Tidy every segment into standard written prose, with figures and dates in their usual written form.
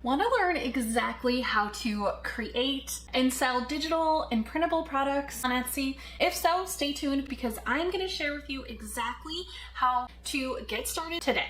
Want to learn exactly how to create and sell digital and printable products on Etsy? If so, stay tuned because I'm going to share with you exactly how to get started today.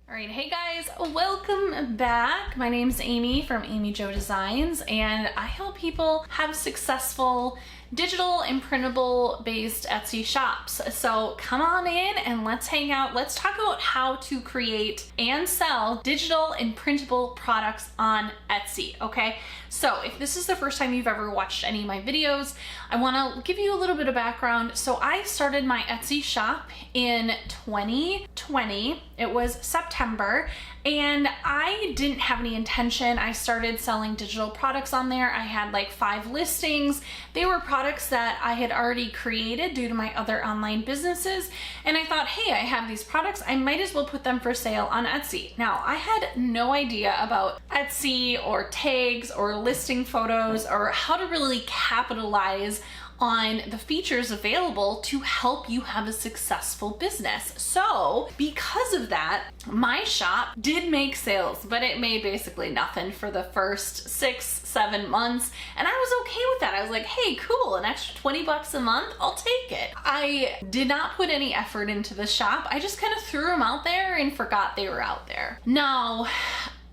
Alright, hey guys, welcome back. My name is Amy from Amy Jo Designs, and I help people have successful digital and printable based Etsy shops. So come on in and let's hang out. Let's talk about how to create and sell digital and printable products on Etsy, okay? So if this is the first time you've ever watched any of my videos, I want to give you a little bit of background. So I started my Etsy shop in 2020. It was September, and I didn't have any intention. I started selling digital products on there. I had like 5 listings. They were products that I had already created due to my other online businesses. And I thought, hey, I have these products. I might as well put them for sale on Etsy. Now, I had no idea about Etsy or tags or listing photos or how to really capitalize on the features available to help you have a successful business. So because of that, my shop did make sales, but it made basically nothing for the first 6-7 months. And I was okay with that. I was like, hey, cool, an extra 20 bucks a month, I'll take it. I did not put any effort into the shop. I just kind of threw them out there and forgot they were out there. Now,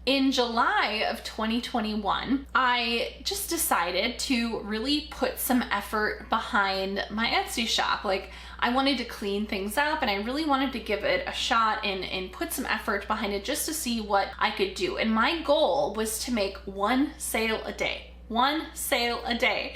in July of 2021, I just decided to really put some effort behind my Etsy shop. Like, I wanted to clean things up and I really wanted to give it a shot and put some effort behind it just to see what I could do. And my goal was to make 1 sale a day. 1 sale a day.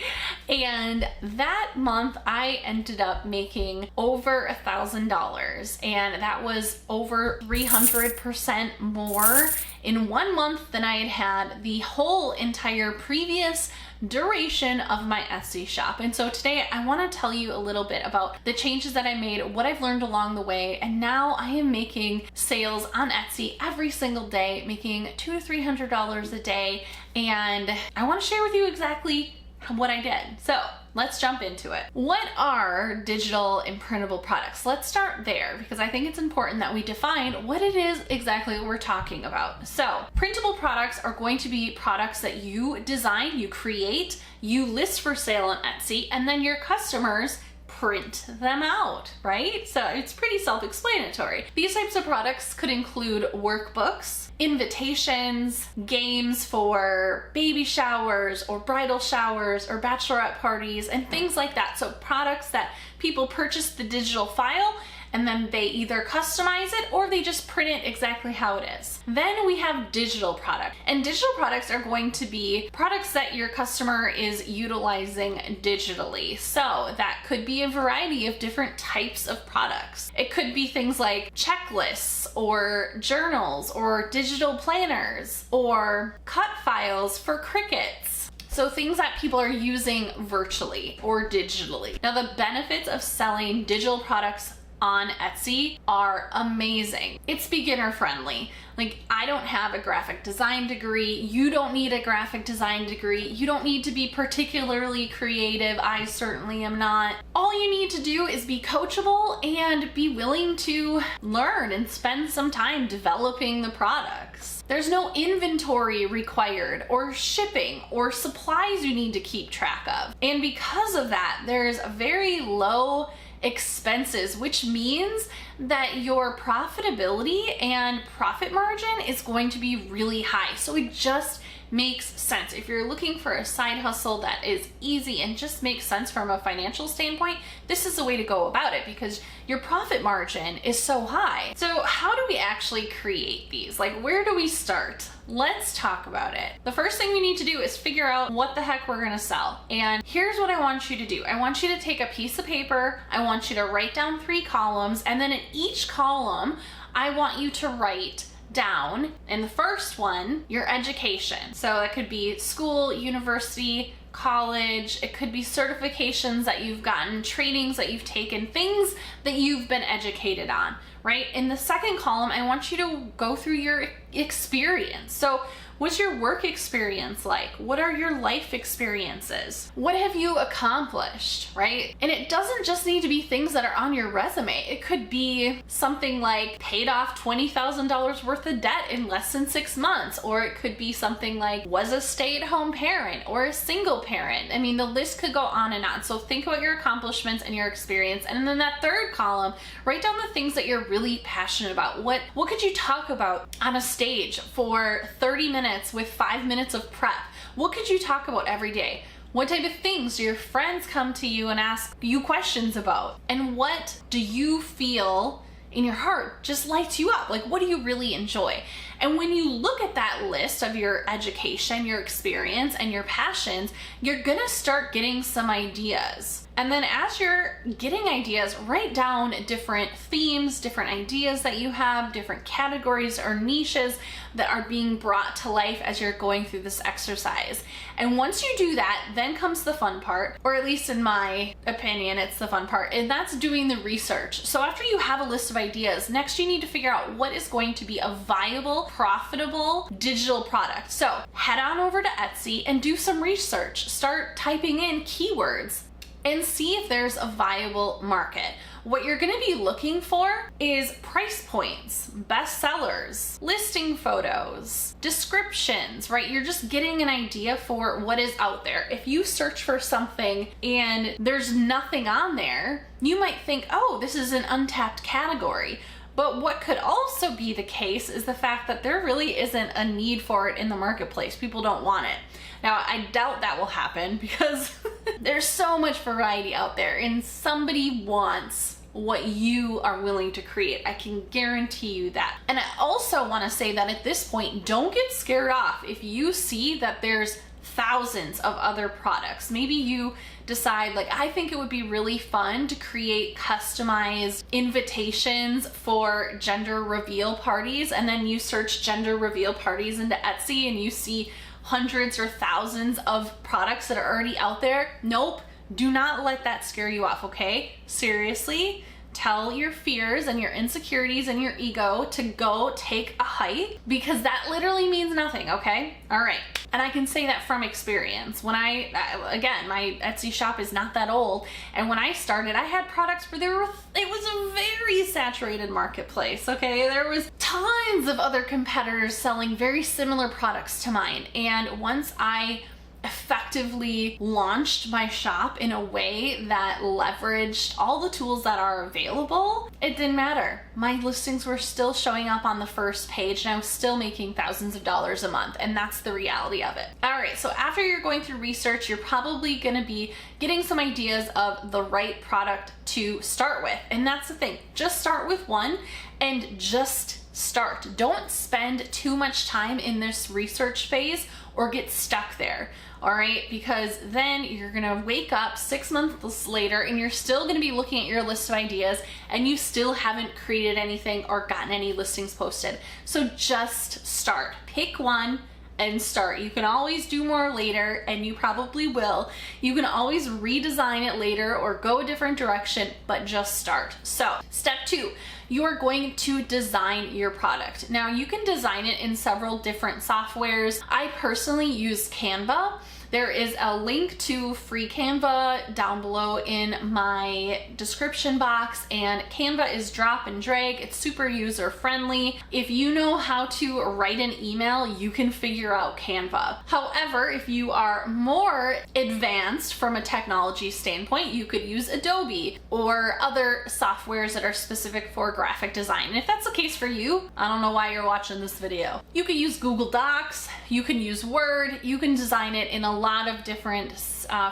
And that month I ended up making over $1,000, and that was over 300% more in 1 month than I had had the whole entire previous duration of my Etsy shop. And so today I want to tell you a little bit about the changes that I made, what I've learned along the way, and now I am making sales on Etsy every single day, making $200 to $300 a day, and I want to share with you exactly what I did. So let's jump into it. What are digital and printable products? Let's start there because I think it's important that we define what it is exactly we're talking about. So printable products are going to be products that you design, you create, you list for sale on Etsy, and then your customers print them out, right? So it's pretty self-explanatory. These types of products could include workbooks, invitations, games for baby showers or bridal showers or bachelorette parties and things like that. So products that people purchase the digital file and then they either customize it or they just print it exactly how it is. Then we have digital products, and digital products are going to be products that your customer is utilizing digitally. So that could be a variety of different types of products. It could be things like checklists or journals or digital planners or cut files for Cricuts. So things that people are using virtually or digitally. Now, the benefits of selling digital products on Etsy are amazing. It's beginner friendly. Like, I don't have a graphic design degree. You don't need a graphic design degree. You don't need to be particularly creative. I certainly am not. All you need to do is be coachable and be willing to learn and spend some time developing the products. There's no inventory required or shipping or supplies you need to keep track of. And because of that, there's a very low expenses, which means that your profitability and profit margin is going to be really high. So it just makes sense. If you're looking for a side hustle that is easy and just makes sense from a financial standpoint, this is the way to go about it because your profit margin is so high. So how do we actually create these? Like, where do we start? Let's talk about it. The first thing we need to do is figure out what the heck we're gonna sell. And here's what I want you to do. I want you to take a piece of paper. I want you to write down 3 columns, and then in each column, I want you to write down, in the first one, your education. So that could be school, university, college, it could be certifications that you've gotten, trainings that you've taken, things that you've been educated on. right? In the second column, I want you to go through your experience. So what's your work experience like? What are your life experiences? What have you accomplished, right? And it doesn't just need to be things that are on your resume. It could be something like paid off $20,000 worth of debt in less than 6 months, or it could be something like was a stay-at-home parent or a single parent. I mean, the list could go on and on. So think about your accomplishments and your experience. And then that third column, write down the things that you're really passionate about. What could you talk about on a stage for 30 minutes with 5 minutes of prep? What could you talk about every day? What type of things do your friends come to you and ask you questions about? And what do you feel in your heart just lights you up? Like, what do you really enjoy? And when you look at that list of your education, your experience, and your passions, you're gonna start getting some ideas. And then as you're getting ideas, write down different themes, different ideas that you have, different categories or niches that are being brought to life as you're going through this exercise. And once you do that, then comes the fun part, or at least in my opinion, it's the fun part, and that's doing the research. So after you have a list of ideas, next you need to figure out what is going to be a viable, profitable digital product. So head on over to Etsy and do some research. Start typing in keywords and see if there's a viable market. What you're gonna be looking for is price points, bestsellers, listing photos, descriptions, right? You're just getting an idea for what is out there. If you search for something and there's nothing on there, you might think, oh, this is an untapped category. But what could also be the case is the fact that there really isn't a need for it in the marketplace. People don't want it. Now, I doubt that will happen because there's so much variety out there and somebody wants what you are willing to create. I can guarantee you that. And I also want to say that at this point, don't get scared off if you see that there's thousands of other products. Maybe you decide, like, I think it would be really fun to create customized invitations for gender reveal parties, and then you search gender reveal parties into Etsy and you see hundreds or thousands of products that are already out there. Nope, do not let that scare you off, okay? Seriously, tell your fears and your insecurities and your ego to go take a hike, because that literally means nothing, okay? All right. And I can say that from experience. When again, my Etsy shop is not that old, and when I started, I had products where it was a very saturated marketplace, okay? There was tons of other competitors selling very similar products to mine, and once I effectively launched my shop in a way that leveraged all the tools that are available, it didn't matter. My listings were still showing up on the first page and I was still making thousands of dollars a month, and that's the reality of it. All right, so after you're going through research, you're probably gonna be getting some ideas of the right product to start with. And that's the thing, just start with one and just start. Don't spend too much time in this research phase or get stuck there. All right, because then you're gonna wake up 6 months later and you're still gonna be looking at your list of ideas and you still haven't created anything or gotten any listings posted. So just start. Pick one and start. You can always do more later, and you probably will. You can always redesign it later or go a different direction, but just start. So step 2, you are going to design your product. Now you can design it in several different softwares. I personally use Canva. There is a link to free Canva down below in my description box, and Canva is drop and drag. It's super user friendly. If you know how to write an email, you can figure out Canva. However, if you are more advanced from a technology standpoint, you could use Adobe or other softwares that are specific for graphic design. And if that's the case for you, I don't know why you're watching this video. You could use Google Docs, you can use Word, you can design it in a lot of different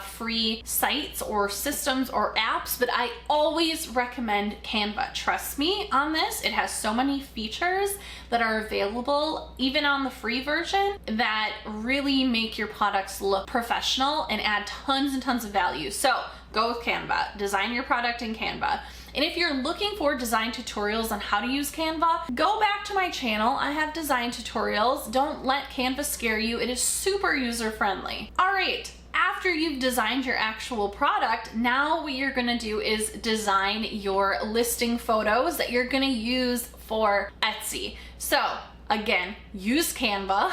free sites or systems or apps, but I always recommend Canva. Trust me on this. It has so many features that are available even on the free version that really make your products look professional and add tons and tons of value. So go with Canva. Design your product in Canva. And if you're looking for design tutorials on how to use Canva, go back to my channel. I have design tutorials. Don't let Canva scare you. It is super user friendly. All right, after after you've designed your actual product, now what you're gonna do is design your listing photos that you're gonna use for Etsy. So again, use Canva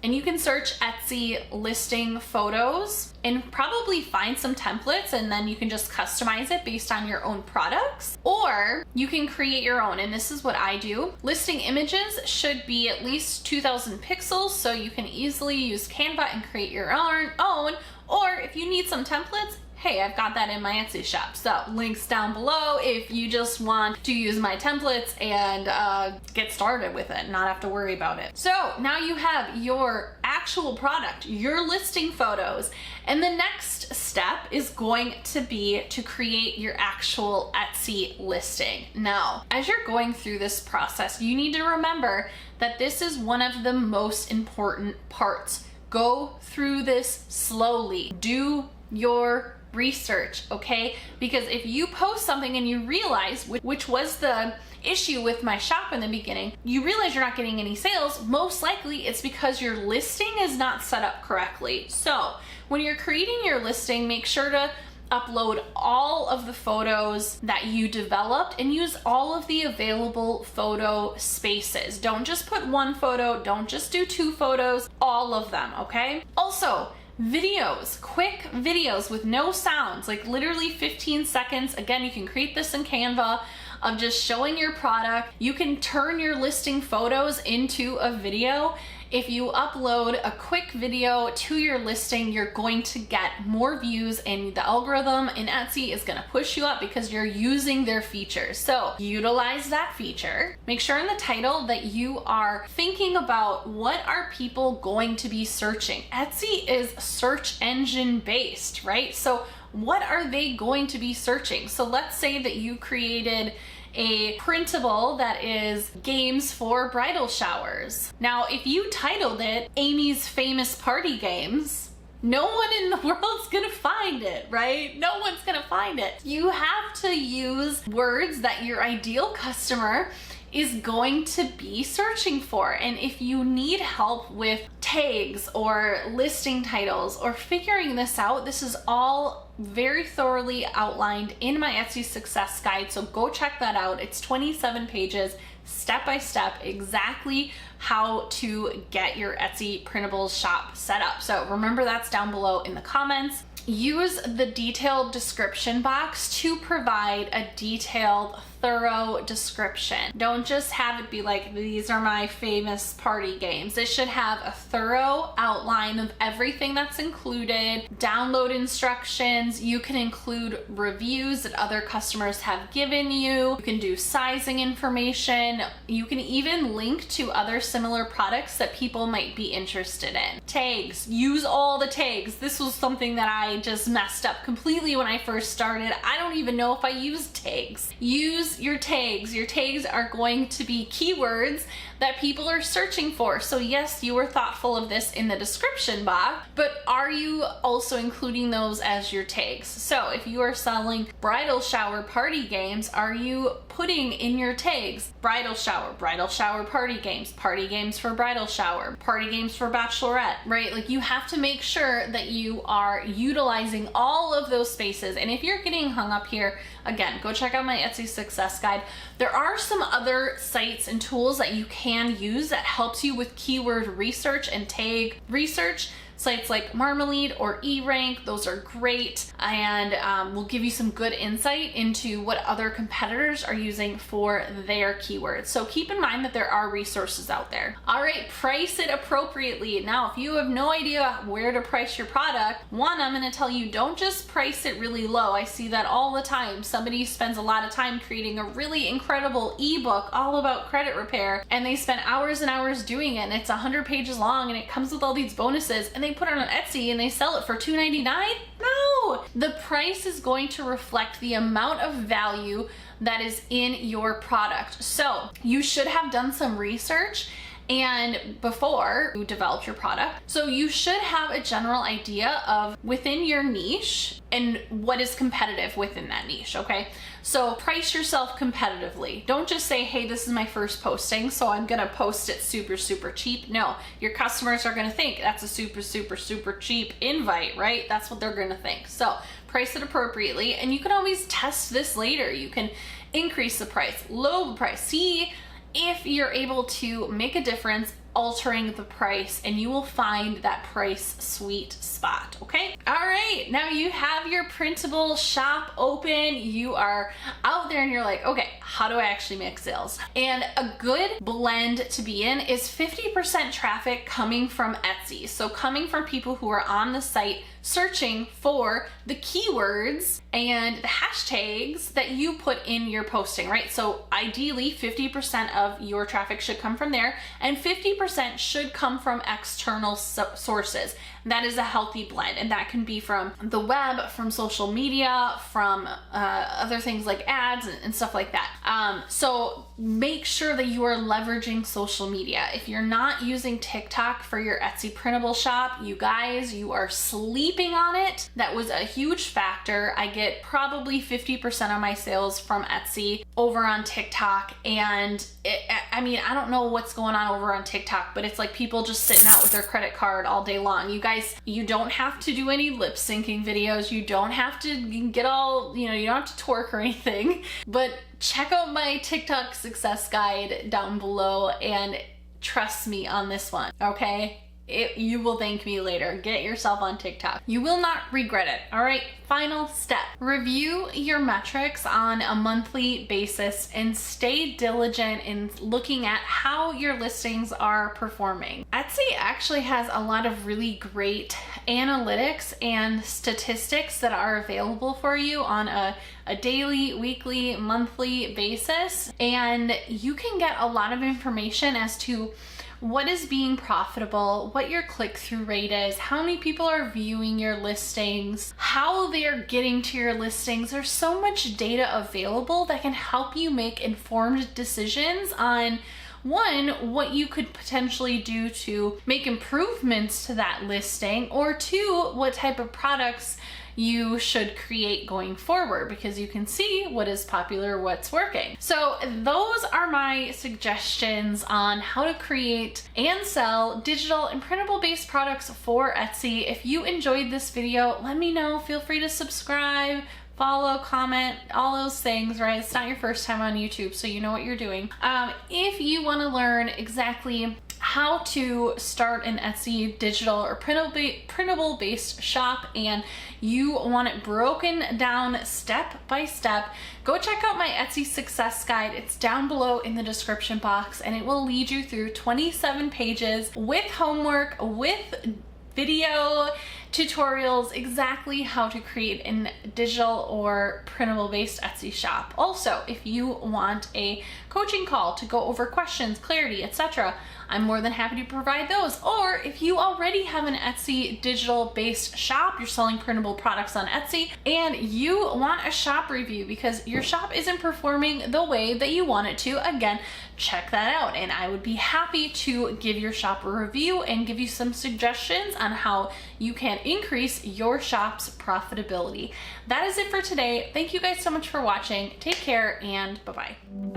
and you can search Etsy listing photos and probably find some templates, and then you can just customize it based on your own products, or you can create your own. And this is what I do. Listing images should be at least 2,000 pixels, so you can easily use Canva and create your own. Or if you need some templates, hey, I've got that in my Etsy shop. So links down below if you just want to use my templates and get started with it, not have to worry about it. So now you have your actual product, your listing photos, and the next step is going to be to create your actual Etsy listing. Now, as you're going through this process, you need to remember that this is one of the most important parts. Go through this slowly. Do your research, okay? Because if you post something and you realize, which was the issue with my shop in the beginning, you realize you're not getting any sales, most likely it's because your listing is not set up correctly. So when you're creating your listing, make sure to upload all of the photos that you developed and use all of the available photo spaces. Don't just put one photo, don't just do 2 photos, all of them, okay? Also, videos, quick videos with no sounds, like literally 15 seconds. Again, you can create this in Canva of just showing your product. You can turn your listing photos into a video. If you upload a quick video to your listing, you're going to get more views, and the algorithm in Etsy is going to push you up because you're using their features. So utilize that feature. Make sure in the title that you are thinking about what are people going to be searching. Etsy is search engine based, right? So what are they going to be searching? So let's say that you created a printable that is games for bridal showers. Now, if you titled it Amy's Famous Party Games, no one in the world's gonna find it, right? No one's gonna find it. You have to use words that your ideal customer is going to be searching for. And if you need help with tags or listing titles or figuring this out, this is all very thoroughly outlined in my Etsy success guide. So go check that out. It's 27 pages, step by step, exactly how to get your Etsy printable shop set up. So remember, that's down below in the comments. Use the detailed description box to provide a detailed, thorough description. Don't just have it be like, these are my famous party games. It should have a thorough outline of everything that's included, download instructions. You can include reviews that other customers have given you. You can do sizing information. You can even link to other similar products that people might be interested in. Tags, use all the tags. This was something that I just messed up completely when I first started. I don't even know if I used tags. Use your tags. Your tags are going to be keywords that people are searching for. So yes, you were thoughtful of this in the description box, but are you also including those as your tags? So if you are selling bridal shower party games, are you putting in your tags bridal shower party games for bridal shower, party games for bachelorette, right? Like, you have to make sure that you are utilizing all of those spaces. And if you're getting hung up here, again, go check out my Etsy success guide. There are some other sites and tools that you can use that helps you with keyword research and tag research. Sites like Marmalade or eRank, those are great, and will give you some good insight into what other competitors are using for their keywords. So keep in mind that there are resources out there. All right, price it appropriately. Now, if you have no idea where to price your product, one, I'm gonna tell you, don't just price it really low. I see that all the time. Somebody spends a lot of time creating a really incredible ebook all about credit repair, and they spend hours and hours doing it, and it's 100 pages long, and it comes with all these bonuses, and they put it on Etsy and they sell it for $2.99? No! The price is going to reflect the amount of value that is in your product. So you should have done some research and before you developed your product. So you should have a general idea of within your niche and what is competitive within that niche, okay? So price yourself competitively. Don't just say, hey, this is my first posting, so I'm gonna post it super, super cheap. No, your customers are gonna think that's a super, super, super cheap invite, right? That's what they're gonna think. So price it appropriately, and you can always test this later. You can increase the price, lower the price, see if you're able to make a difference altering the price, and you will find that price sweet spot, okay? All right, now you have your printable shop open. You are out there and you're like, okay, how do I actually make sales? And a good blend to be in is 50% traffic coming from Etsy. So coming from people who are on the site searching for the keywords and the hashtags that you put in your posting, right? So ideally 50% of your traffic should come from there, and 50% should come from external sources. That is a healthy blend, and that can be from the web, from social media, from other things like ads and stuff like that. So make sure that you are leveraging social media. If you're not using TikTok for your Etsy printable shop, you guys, you are sleeping on it. That was a huge factor. I get probably 50% of my sales from Etsy over on TikTok, and I mean, I don't know what's going on over on TikTok, but it's like people just sitting out with their credit card all day long. You guys, you don't have to do any lip syncing videos. You don't have to get all, you don't have to twerk or anything, but check out my TikTok success guide down below and trust me on this one, okay? You will thank me later. Get yourself on TikTok. You will not regret it. All right, final step. Review your metrics on a monthly basis and stay diligent in looking at how your listings are performing. Etsy actually has a lot of really great analytics and statistics that are available for you on a daily, weekly, monthly basis, and you can get a lot of information as to what is being profitable, what your click-through rate is, how many people are viewing your listings, how they're getting to your listings. There's so much data available that can help you make informed decisions on, one, what you could potentially do to make improvements to that listing, or two, what type of products you should create going forward, because you can see what is popular, what's working. So those are my suggestions on how to create and sell digital and printable based products for Etsy. If you enjoyed this video, let me know. Feel free to subscribe, follow, comment, all those things, right? It's not your first time on YouTube, so you know what you're doing. If you want to learn exactly how to start an Etsy digital or printable based shop, and you want it broken down step by step, go check out my Etsy success guide. It's down below in the description box, and it will lead you through 27 pages with homework, with video tutorials, exactly how to create a digital or printable based Etsy shop. Also, if you want a coaching call to go over questions, clarity, etc., I'm more than happy to provide those. Or if you already have an Etsy digital based shop, you're selling printable products on Etsy, and you want a shop review because your shop isn't performing the way that you want it to, again, check that out, and I would be happy to give your shop a review and give you some suggestions on how you can increase your shop's profitability. That is it for today. Thank you guys so much for watching. Take care, and bye-bye.